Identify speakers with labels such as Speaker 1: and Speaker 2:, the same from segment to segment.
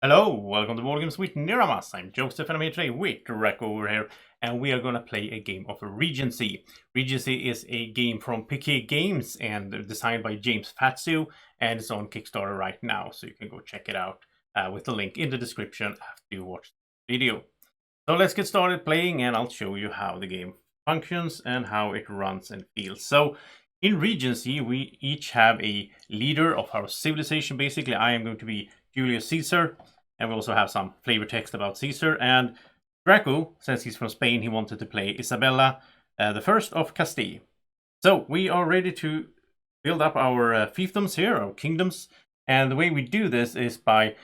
Speaker 1: Hello, welcome to Boardgames with Niramas. I'm Joseph and I'm here today with Drako over here, and we are going to play a game of Regency. Regency is a game from PK Games and designed by James Fatsu, and it's on Kickstarter right now, so you can go check it out with the link in the description after you watch the video. So let's get started playing, and I'll show you how the game functions and how it runs and feels. So in Regency, we each have a leader of our civilization. Basically, I am going to be Julius Caesar. And we also have some flavor text about Caesar. And Drako, since he's from Spain, he wanted to play Isabella, the first of Castile. So we are ready to build up our fiefdoms here, our kingdoms. And the way we do this is by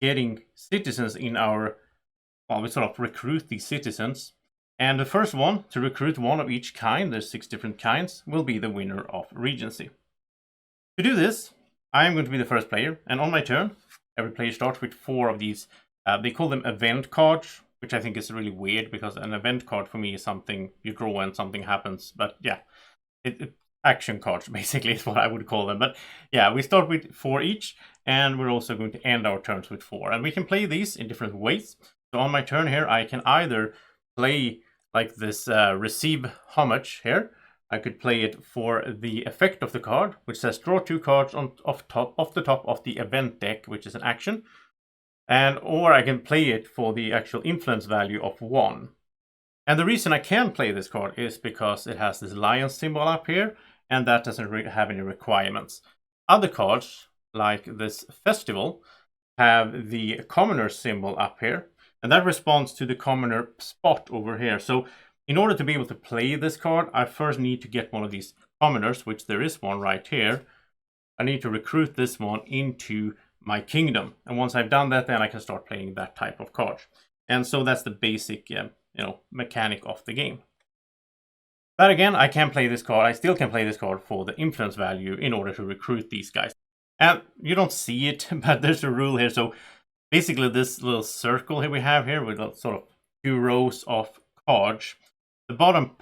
Speaker 1: getting citizens in our... Well, we sort of recruit these citizens. And the first one to recruit one of each kind, there's 6 different kinds, will be the winner of Regency. To do this, I am going to be the first player. And on my turn, every player starts with 4 of these. They call them event cards, which I think is really weird because an event card for me is something you draw when something happens. But yeah, action cards basically is what I would call them. But yeah, we start with 4 each, and we're also going to end our turns with 4. And we can play these in different ways. So on my turn here, I can either play like this receive homage here. I could play it for the effect of the card, which says draw 2 cards off the top of the event deck, which is an action. Or I can play it for the actual influence value of 1. And the reason I can play this card is because it has this lion symbol up here, and that doesn't have any requirements. Other cards, like this festival, have the commoner symbol up here, and that responds to the commoner spot over here. So in order to be able to play this card, I first need to get one of these commoners, which there is one right here. I need to recruit this one into my kingdom. And once I've done that, then I can start playing that type of card. And so that's the basic mechanic of the game. But again, I can play this card. I still can play this card for the influence value in order to recruit these guys. And you don't see it, but there's a rule here. So basically this little circle here we have here with sort of 2 rows of cards. The bottom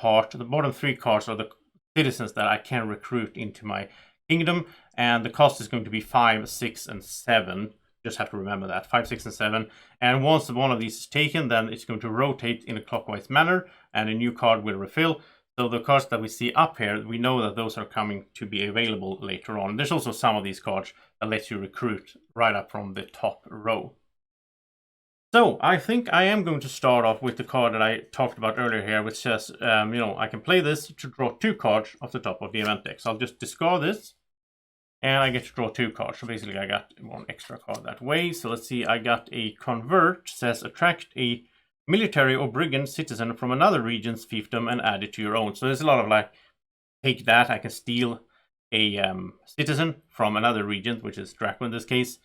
Speaker 1: 3 cards are the citizens that I can recruit into my kingdom, and the cost is going to be 5, 6, and 7. Just have to remember that, 5, 6, and 7. And once one of these is taken, then it's going to rotate in a clockwise manner, and a new card will refill. So the cards that we see up here, we know that those are coming to be available later on. There's also some of these cards that let you recruit right up from the top row. So I think I am going to start off with the card that I talked about earlier here, which says, I can play this to draw 2 cards off the top of the event deck. So I'll just discard this, and I get to draw 2 cards. So basically I got 1 extra card that way. So let's see, I got a convert, says attract a military or brigand citizen from another region's fiefdom and add it to your own. So there's a lot of like, take that, I can steal a citizen from another region, which is Drako in this case.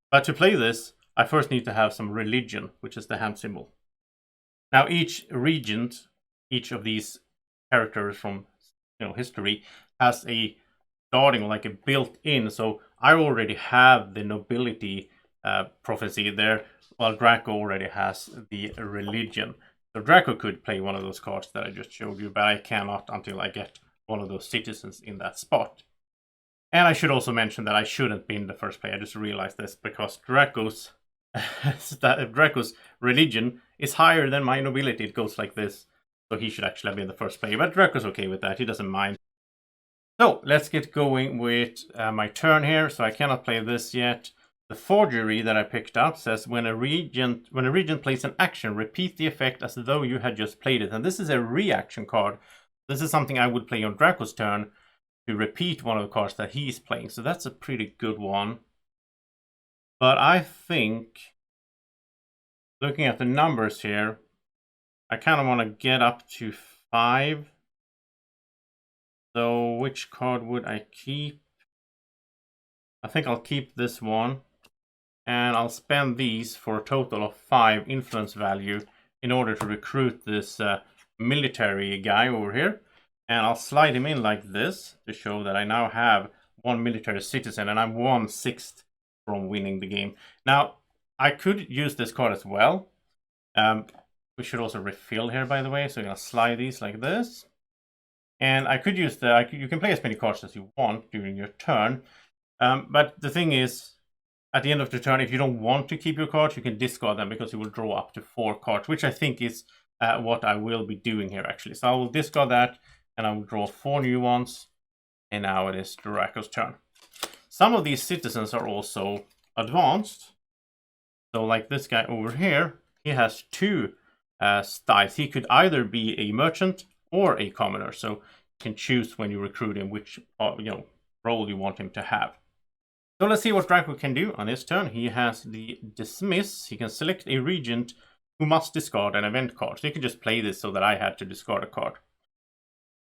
Speaker 1: But to play this, I first need to have some religion, which is the hand symbol. Now each regent, each of these characters from history, has a starting, like a built-in. So I already have the nobility prophecy there, while Drako already has the religion. So Drako could play one of those cards that I just showed you, but I cannot until I get one of those citizens in that spot. And I should also mention that I shouldn't be in the first play. I just realized this because Draco's religion is higher than my nobility. It goes like this. So he should actually be in the first play. But Draco's okay with that. He doesn't mind. So let's get going with my turn here. So I cannot play this yet. The forgery that I picked up says when a regent plays an action, repeat the effect as though you had just played it. And this is a reaction card. This is something I would play on Draco's turn to repeat one of the cards that he's playing. So that's a pretty good one. But I think, looking at the numbers here, I kind of want to get up to 5. So which card would I keep? I think I'll keep this one. And I'll spend these for a total of 5 influence value in order to recruit this military guy over here. And I'll slide him in like this to show that I now have 1 military citizen, and I'm 1/6 from winning the game. Now, I could use this card as well. We should also refill here, by the way. So I'm going to slide these like this. And I could use you can play as many cards as you want during your turn. But the thing is, at the end of the turn, if you don't want to keep your cards, you can discard them because you will draw up to 4 cards, which I think is what I will be doing here actually. So I will discard that and I will draw 4 new ones. And now it is Drako's turn. Some of these citizens are also advanced. So like this guy over here, he has 2 styles. He could either be a merchant or a commoner. So you can choose when you recruit him which role you want him to have. So let's see what Drako can do on his turn. He has the dismiss. He can select a regent who must discard an event card. So you can just play this so that I had to discard a card.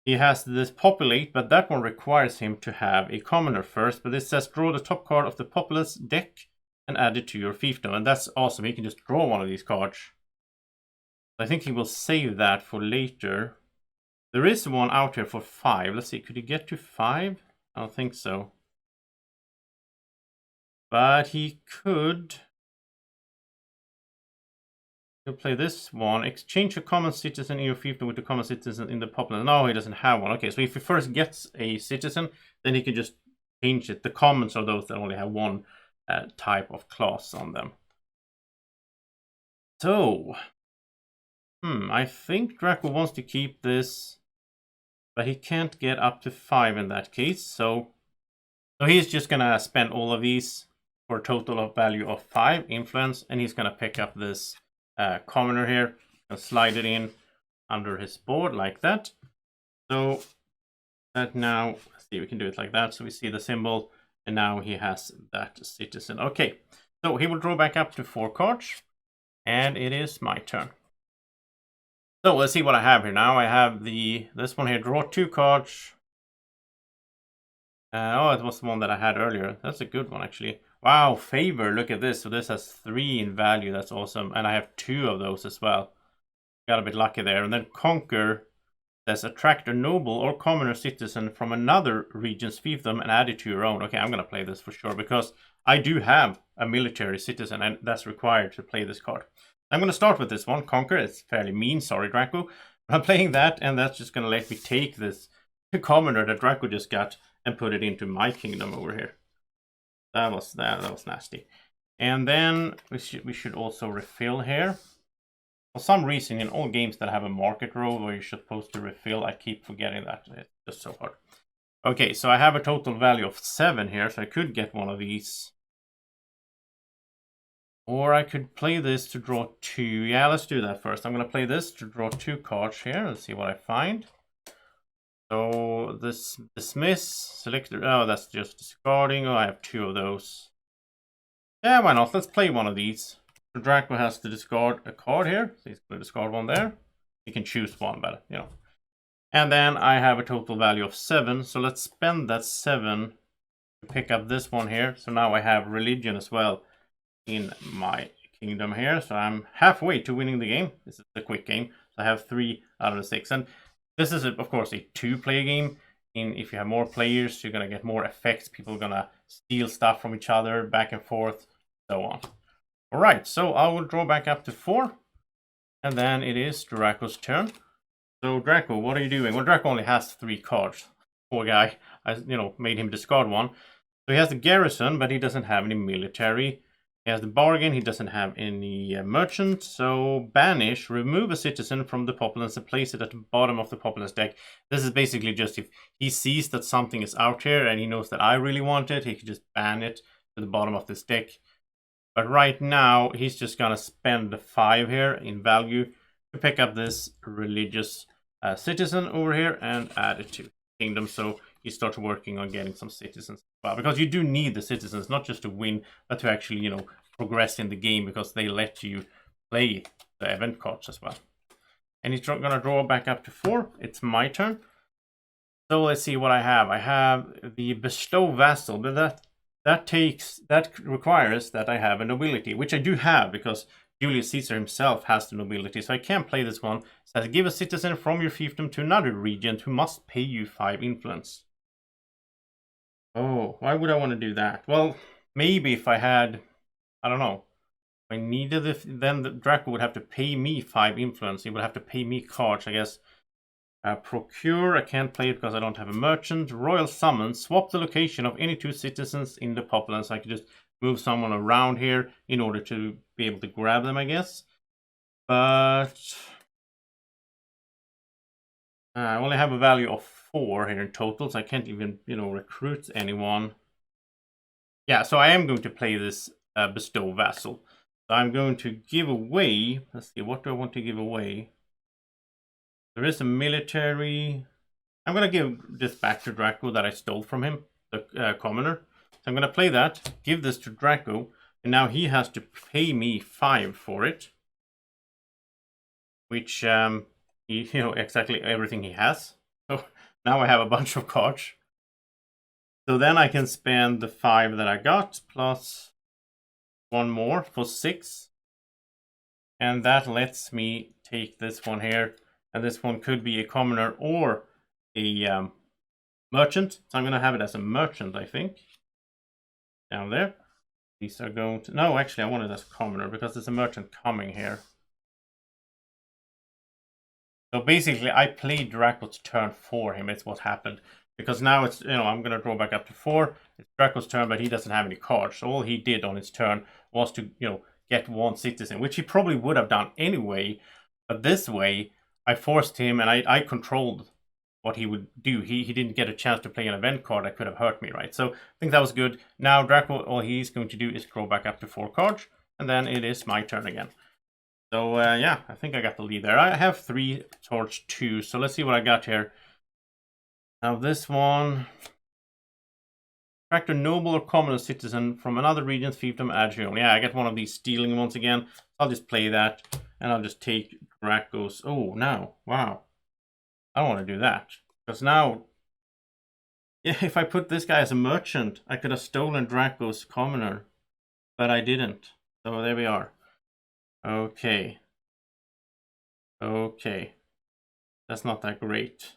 Speaker 1: He has this populate, but that one requires him to have a commoner first. But this says draw the top card of the populace deck and add it to your fiefdom. And that's awesome. He can just draw one of these cards. I think he will save that for later. There is one out here for 5. Let's see, could he get to 5? I don't think so. But he could... He'll play this one. Exchange a common citizen in your fiefdom with the common citizen in the populace. No, he doesn't have one. Okay, so if he first gets a citizen, then he can just change it. The commons are those that only have one type of class on them. So, I think Drako wants to keep this, but he can't get up to 5 in that case. So he's just gonna spend all of these for a total of value of 5 influence, and he's gonna pick up this commoner here and slide it in under his board like that. So that now, let's see, we can do it like that. So we see the symbol, and now he has that citizen. Okay, so he will draw back up to 4 cards, and it is my turn. So let's see what I have here now. I have this one here, draw 2 cards. Oh, it was the one that I had earlier. That's a good one actually. Wow, favor, look at this. So this has 3 in value, that's awesome. And I have 2 of those as well. Got a bit lucky there. And then conquer says attract a noble or commoner citizen from another region's fiefdom and add it to your own. Okay, I'm gonna play this for sure because I do have a military citizen and that's required to play this card. I'm gonna start with this one, conquer. It's fairly mean, sorry Drako. But I'm playing that and that's just gonna let me take this commoner that Drako just got and put it into my kingdom over here. That was nasty. And then we should also refill here. For some reason, in all games that have a market row where you're supposed to refill, I keep forgetting that. It's just so hard. Okay, so I have a total value of 7 here, so I could get one of these. Or I could play this to draw 2. Yeah, let's do that first. I'm going to play this to draw 2 cards here. Let's see what I find. So this dismiss, select, oh, that's just discarding. Oh, I have 2 of those. Yeah, why not? Let's play one of these. So Drako has to discard a card here. So he's going to discard one there. He can choose one, but you know. And then I have a total value of 7. So let's spend that 7 to pick up this one here. So now I have religion as well in my kingdom here. So I'm halfway to winning the game. This is a quick game. So I have 3 out of the 6. And this is, of course, a 2-player game. If you have more players, you're going to get more effects. People are going to steal stuff from each other, back and forth, so on. All right, so I will draw back up to 4. And then it is Drako's turn. So Drako, what are you doing? Well, Drako only has 3 cards. Poor guy. I, made him discard one. So he has the garrison, but he doesn't have any military. He has the bargain, he doesn't have any merchant, so banish, remove a citizen from the populace and place it at the bottom of the populace deck. This is basically just if he sees that something is out here and he knows that I really want it, he can just ban it to the bottom of this deck. But right now, he's just gonna spend the 5 here in value to pick up this religious citizen over here and add it to kingdom. So he starts working on getting some citizens as well, because you do need the citizens not just to win, but to actually progress in the game, because they let you play the event cards as well. And he's gonna draw back up to 4. It's my turn. So let's see what I have. I have the bestow vassal, but that requires that I have a nobility, which I do have because Julius Caesar himself has the nobility, so I can't play this one. It says give a citizen from your fiefdom to another regent who must pay you 5 influence. Oh, why would I want to do that? Well, maybe if I had, I don't know, if I needed it, then the Drako would have to pay me 5 influence. He would have to pay me cards, I guess. Procure, I can't play it because I don't have a merchant. Royal summon, swap the location of any 2 citizens in the populace. I could just move someone around here in order to be able to grab them, I guess. But I only have a value of 4 here in total, so I can't even, recruit anyone. Yeah, so I am going to play this Bestow Vassal. So I'm going to give away, let's see, what do I want to give away? There is a military. I'm going to give this back to Drako that I stole from him, the commoner. So I'm going to play that, give this to Drako, and now he has to pay me 5 for it. Which, exactly everything he has. So now I have a bunch of cards. So then I can spend the 5 that I got, plus 1 more for 6. And that lets me take this one here. And this one could be a commoner or a merchant. So I'm going to have it as a merchant, I think. Down there. These are going to... No, actually, I want it as a commoner because there's a merchant coming here. So basically, I played Draco's turn for him. It's what happened. Because now it's, I'm going to draw back up to 4. It's Draco's turn, but he doesn't have any cards. So all he did on his turn was to, get 1 citizen, which he probably would have done anyway. But this way, I forced him and I controlled what he would do. He didn't get a chance to play an event card that could have hurt me, right? So I think that was good. Now Draco, all he's going to do is draw back up to 4 cards. And then it is my turn again. So, yeah, I think I got the lead there. I have 3 towards 2, so let's see what I got here. Now this one... Attract a noble or common citizen from another region's fiefdom, add your own. Yeah, I get one of these stealing ones again. I'll just play that, and I'll just take Draco's... Oh, no. Wow. I don't want to do that. Because now... Yeah, if I put this guy as a merchant, I could have stolen Draco's commoner. But I didn't. So there we are. Okay. Okay. That's not that great.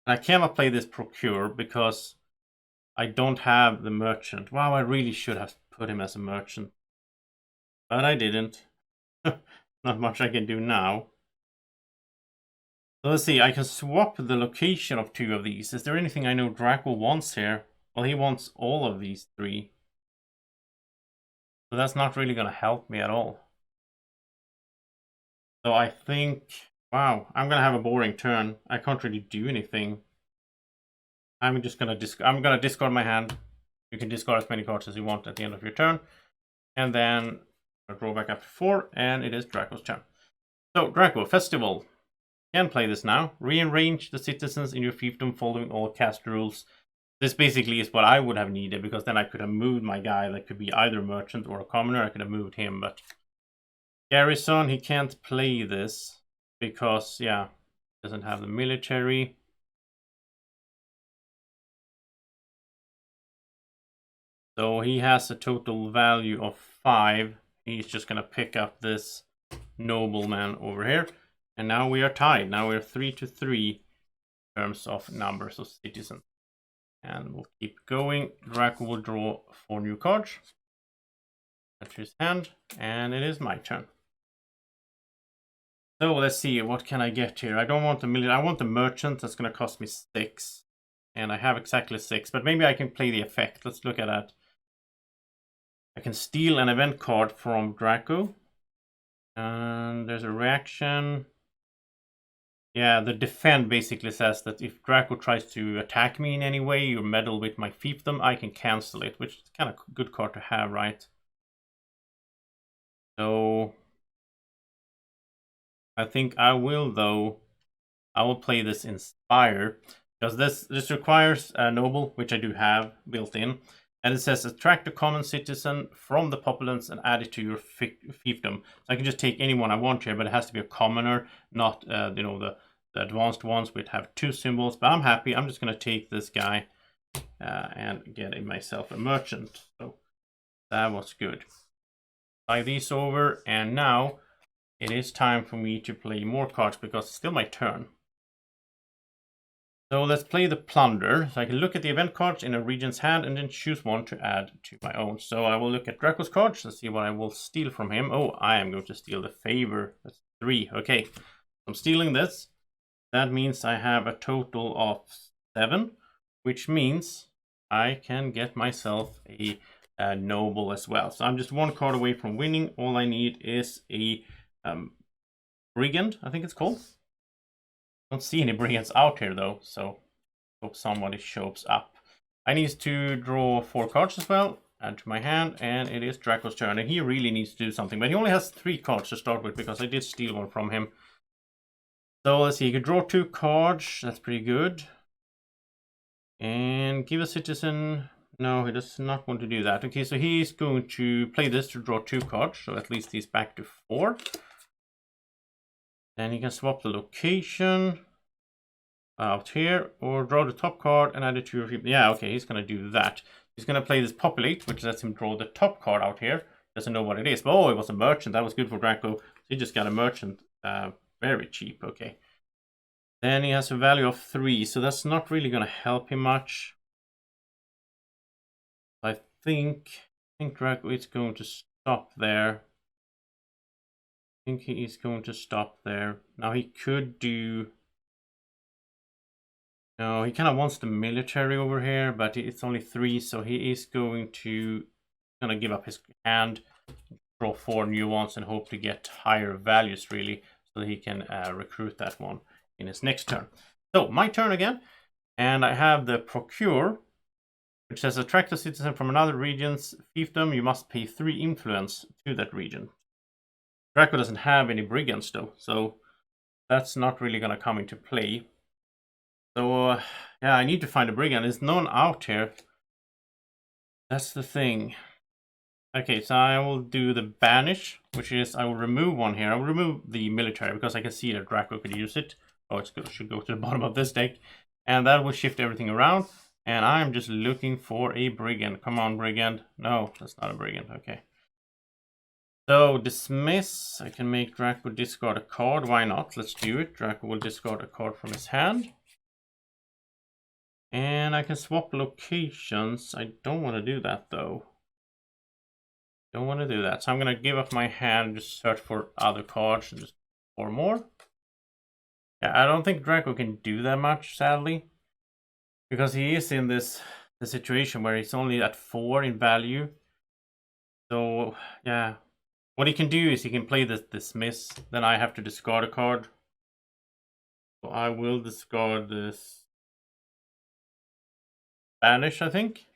Speaker 1: I cannot play this Procure because I don't have the merchant. Wow, I really should have put him as a merchant. But I didn't. Not much I can do now. So let's see, I can swap the location of 2 of these. Is there anything I know Draco wants here? Well, he wants all of these 3. So that's not really going to help me at all. So I think... Wow, I'm going to have a boring turn. I can't really do anything. I'm just going to discard my hand. You can discard as many cards as you want at the end of your turn. And then I'll draw back up to 4, and it is Draco's turn. So, Drako, Festival. You can play this now. Rearrange the citizens in your fiefdom following all cast rules. This basically is what I would have needed, because then I could have moved my guy that could be either a merchant or a commoner. I could have moved him, but Garrison, he can't play this because, yeah, doesn't have the military. So he has a total value of 5. He's just going to pick up this nobleman over here. And now we are tied. Now we're 3-3 in terms of numbers of citizens. And we'll keep going. Draco will draw 4 new cards. That's his hand. And it is my turn. So let's see. What can I get here? I don't want the military. I want the merchant. That's going to cost me 6. And I have exactly 6. But maybe I can play the effect. Let's look at that. I can steal an event card from Draco. And there's a reaction. Yeah, the defend basically says that if Draco tries to attack me in any way or meddle with my fiefdom, I can cancel it, which is kind of a good card to have, right? So I think I will, though. I will play this Inspire, because this requires a noble, which I do have built in. And it says attract a common citizen from the populace and add it to your fiefdom. So I can just take anyone I want here, but it has to be a commoner, not the advanced ones which have 2 symbols. But I'm happy. I'm just going to take this guy and get myself a merchant. So that was good. Buy these over, and now it is time for me to play more cards because it's still my turn. So let's play the Plunder. So I can look at the event cards in a regent's hand and then choose one to add to my own. So I will look at Draco's cards and see what I will steal from him. Oh, I am going to steal the Favor. That's 3. Okay, I'm stealing this. That means I have a total of 7, which means I can get myself a noble as well. So I'm just one card away from winning. All I need is a brigand, I think it's called. Don't see any brigands out here though, so hope somebody shows up. I need to draw 4 cards as well, add to my hand, and it is Drako's turn. And he really needs to do something, but he only has 3 cards to start with because I did steal one from him. So let's see, he could draw 2 cards, that's pretty good. And give a citizen, no, he does not want to do that. Okay, so he's going to play this to draw 2 cards, so at least he's back to 4. Then he can swap the location out here, or draw the top card and add it to your... Yeah, okay, he's going to do that. He's going to play this populate, which lets him draw the top card out here. Doesn't know what it is. But, oh, it was a merchant. That was good for Drako. So he just got a merchant. Very cheap, okay. Then he has a value of 3, so that's not really going to help him much. I think Drako is going to stop there. I think he is going to stop there. Now he could do... No, he kind of wants the military over here, but it's only 3, so he is going to give up his hand, draw 4 new ones, and hope to get higher values really, so that he can recruit that one in his next turn. So my turn again, and I have the procure, which says attract a citizen from another region's fiefdom. You must pay 3 influence to that region. Drako doesn't have any brigands though, so that's not really going to come into play. So, yeah, I need to find a brigand. There's none out here. That's the thing. Okay, so I will do the banish, which is I will remove one here. I will remove the military because I can see that Drako could use it. Oh, it should go to the bottom of this deck. And that will shift everything around. And I'm just looking for a brigand. Come on, brigand. No, that's not a brigand. Okay. So, dismiss. I can make Drako discard a card. Why not? Let's do it. Drako will discard a card from his hand. And I can swap locations. I don't want to do that though. Don't want to do that. So I'm going to give up my hand and just search for other cards and just 4 more. Yeah, I don't think Drako can do that much, sadly. Because he is in the situation where he's only at 4 in value. So, yeah. What he can do is he can play this dismiss. Then I have to discard a card. So I will discard this banish, I think.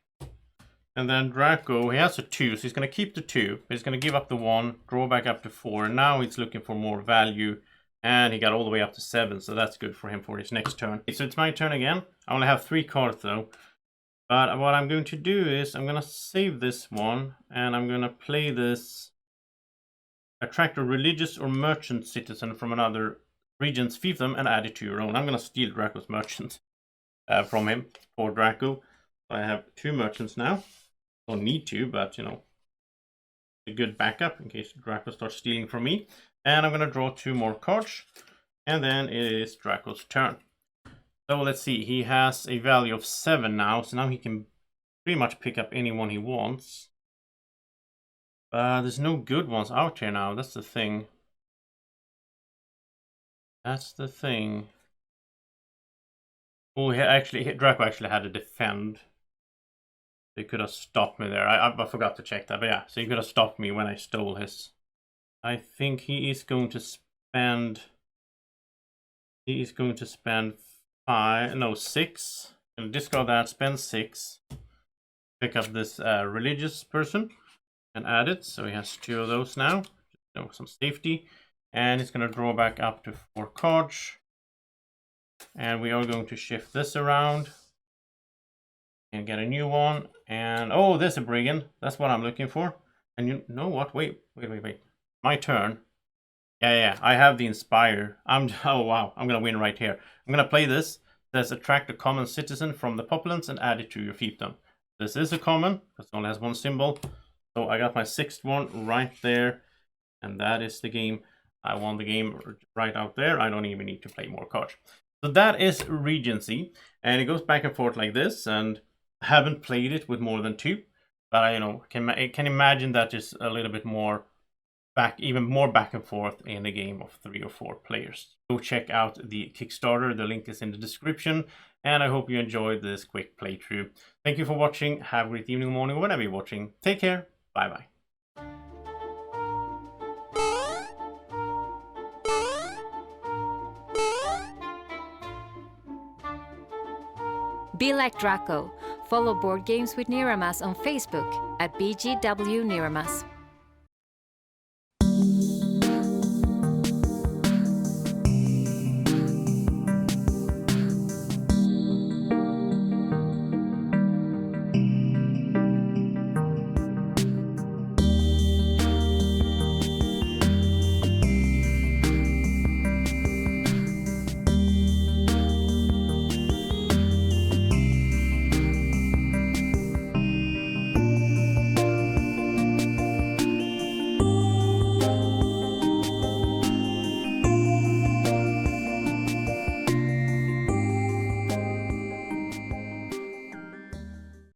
Speaker 1: And then Drako, he has a 2, so he's going to keep the 2. He's going to give up the 1, draw back up to 4. And now he's looking for more value. And he got all the way up to 7, so that's good for him for his next turn. So it's my turn again. I only have 3 cards though. But what I'm going to do is I'm going to save this one. And I'm going to play this. Attract a religious or merchant citizen from another region's fiefdom and add it to your own. I'm going to steal Drako's merchant from him for Drako. I have 2 merchants now. Don't need to, but you know, a good backup in case Drako starts stealing from me. And I'm going to draw 2 more cards. And then it is Drako's turn. So let's see, he has a value of 7 now. So now he can pretty much pick up anyone he wants. There's no good ones out here now. That's the thing. That's the thing. Oh, Drako actually had to defend. They could have stopped me there. I forgot to check that, but yeah. So he could have stopped me when I stole his. I think he is going to spend... He is going to spend 6. And discard that, spend 6. Pick up this religious person and add it. So he has 2 of those now. Just some safety. And he's going to draw back up to 4 cards. And we are going to shift this around. And get a new one. And oh, there's a brigand. That's what I'm looking for. And you know what? Wait. My turn. Yeah. I have the inspire. Oh wow. I'm gonna win right here. I'm gonna play this. It says attract a common citizen from the populace and add it to your fiefdom. This is a common because it only has 1 symbol. So I got my 6th one right there. And that is the game. I won the game right out there. I don't even need to play more cards. So that is Regency. And it goes back and forth like this. And I haven't played it with more than 2, but I can imagine that is a little bit more even more back and forth in a game of 3 or 4 players. Go check out the Kickstarter. The link is in the description. and I hope you enjoyed this quick playthrough. Thank you for watching. Have a great evening, morning, or whenever you're watching. Take care. Bye bye.
Speaker 2: Be like Drako. Follow Board Games with Niramas on Facebook at BGW Niramas.